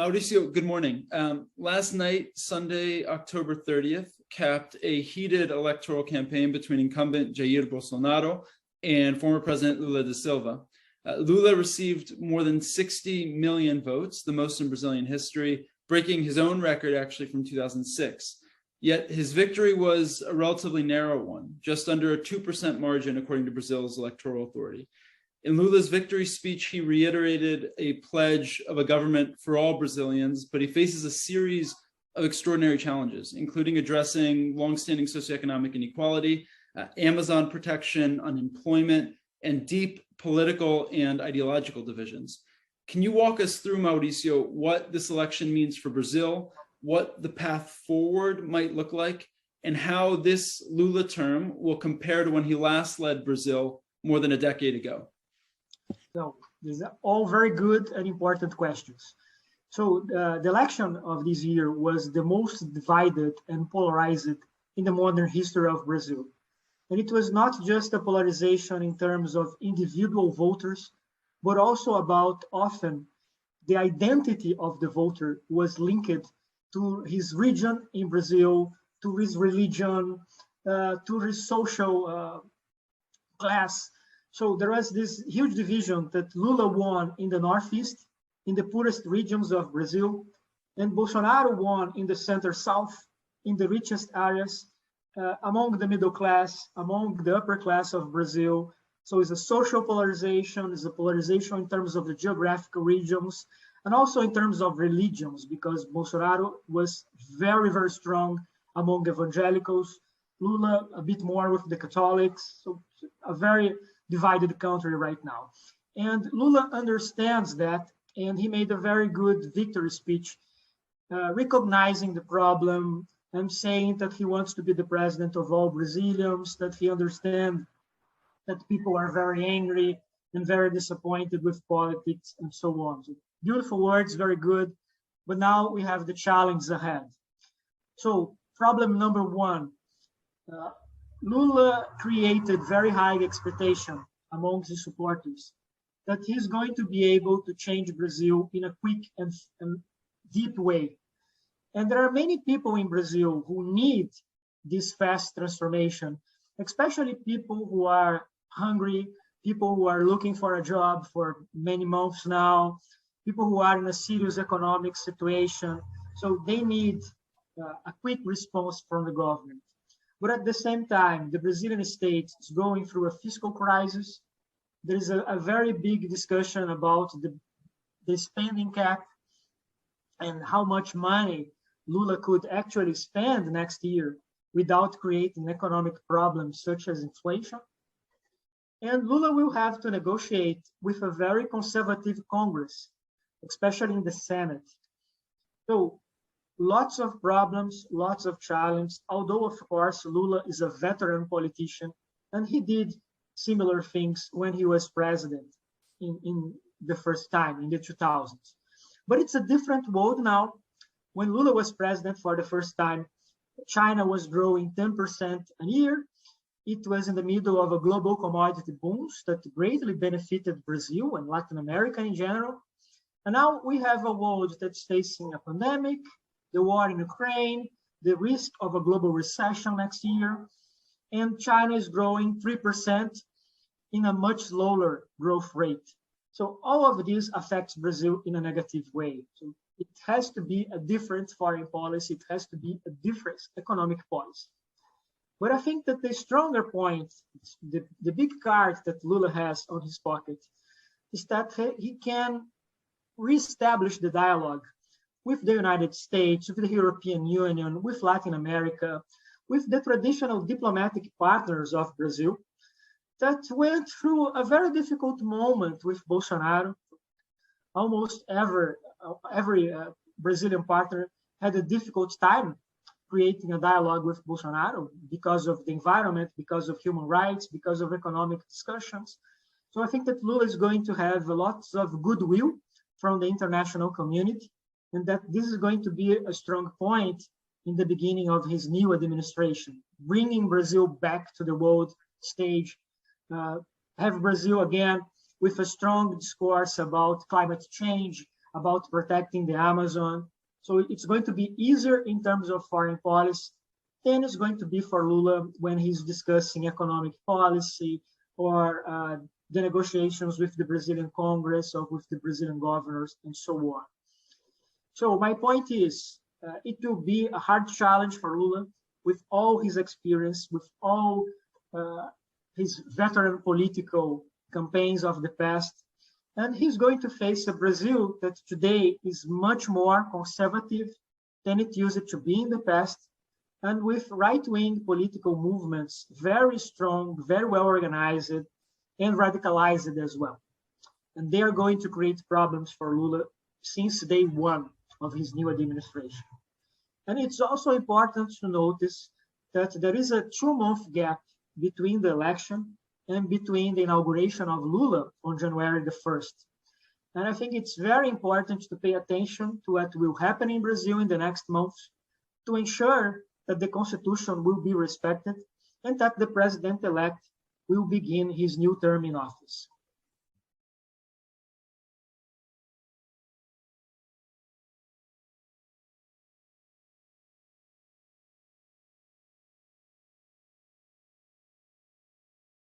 Mauricio, good morning. Last night, Sunday, October 30th, capped a heated electoral campaign between incumbent Jair Bolsonaro and former President Lula da Silva. Lula received more than 60 million votes, the most in Brazilian history, breaking his own record actually from 2006. Yet his victory was a relatively narrow one, just under a 2% margin according to Brazil's electoral authority. In Lula's victory speech, he reiterated a pledge of a government for all Brazilians, but he faces a series of extraordinary challenges, including addressing longstanding socioeconomic inequality, Amazon protection, unemployment, and deep political and ideological divisions. Can you walk us through, Mauricio, what this election means for Brazil, what the path forward might look like, and how this Lula term will compare to when he last led Brazil more than a decade ago? So these are all very good and important questions. So the election of this year was the most divided and polarized in the modern history of Brazil. And it was not just a polarization in terms of individual voters, but also about often the identity of the voter was linked to his region in Brazil, to his religion, to his social class. So there was this huge division that Lula won in the Northeast, in the poorest regions of Brazil, and Bolsonaro won in the center-south, in the richest areas, among the middle class, among the upper class of Brazil. So it's a social polarization, it's a polarization in terms of the geographical regions, and also in terms of religions, because Bolsonaro was very, very strong among evangelicals, Lula a bit more with the Catholics, so a very divided country right now. And Lula understands that, and he made a very good victory speech, recognizing the problem and saying that he wants to be the president of all Brazilians, that he understands that people are very angry and very disappointed with politics and so on. So beautiful words, very good. But now we have the challenge ahead. So problem number one, Lula created very high expectation among his supporters that he's going to be able to change Brazil in a quick and deep way. And there are many people in Brazil who need this fast transformation, especially people who are hungry, people who are looking for a job for many months now, people who are in a serious economic situation. So they need a quick response from the government. But at the same time, the Brazilian state is going through a fiscal crisis. There is a very big discussion about the spending cap and how much money Lula could actually spend next year without creating economic problems such as inflation. And Lula will have to negotiate with a very conservative Congress, especially in the Senate. So lots of problems, lots of challenges, although of course Lula is a veteran politician and he did similar things when he was president in the first time, in the 2000s. But it's a different world now. When Lula was president for the first time, China was growing 10% a year. It was in the middle of a global commodity boom that greatly benefited Brazil and Latin America in general. And now we have a world that's facing a pandemic, the war in Ukraine, the risk of a global recession next year, and China is growing 3% in a much slower growth rate. So all of this affects Brazil in a negative way. So it has to be a different foreign policy. It has to be a different economic policy. But I think that the stronger point, the big card that Lula has on his pocket, is that he can reestablish the dialogue with the United States, with the European Union, with Latin America, with the traditional diplomatic partners of Brazil that went through a very difficult moment with Bolsonaro. Almost every Brazilian partner had a difficult time creating a dialogue with Bolsonaro because of the environment, because of human rights, because of economic discussions. So I think that Lula is going to have lots of goodwill from the international community, and that this is going to be a strong point in the beginning of his new administration, bringing Brazil back to the world stage, have Brazil again with a strong discourse about climate change, about protecting the Amazon. So it's going to be easier in terms of foreign policy than it's going to be for Lula when he's discussing economic policy or the negotiations with the Brazilian Congress or with the Brazilian governors and so on. So my point is, it will be a hard challenge for Lula with all his experience, with all his veteran political campaigns of the past. And he's going to face a Brazil that today is much more conservative than it used to be in the past, and with right-wing political movements very strong, very well organized, and radicalized as well. And they are going to create problems for Lula since day one of his new administration. And it's also important to notice that there is a 2-month gap between the election and between the inauguration of Lula on January the 1st. And I think it's very important to pay attention to what will happen in Brazil in the next months to ensure that the Constitution will be respected and that the president-elect will begin his new term in office.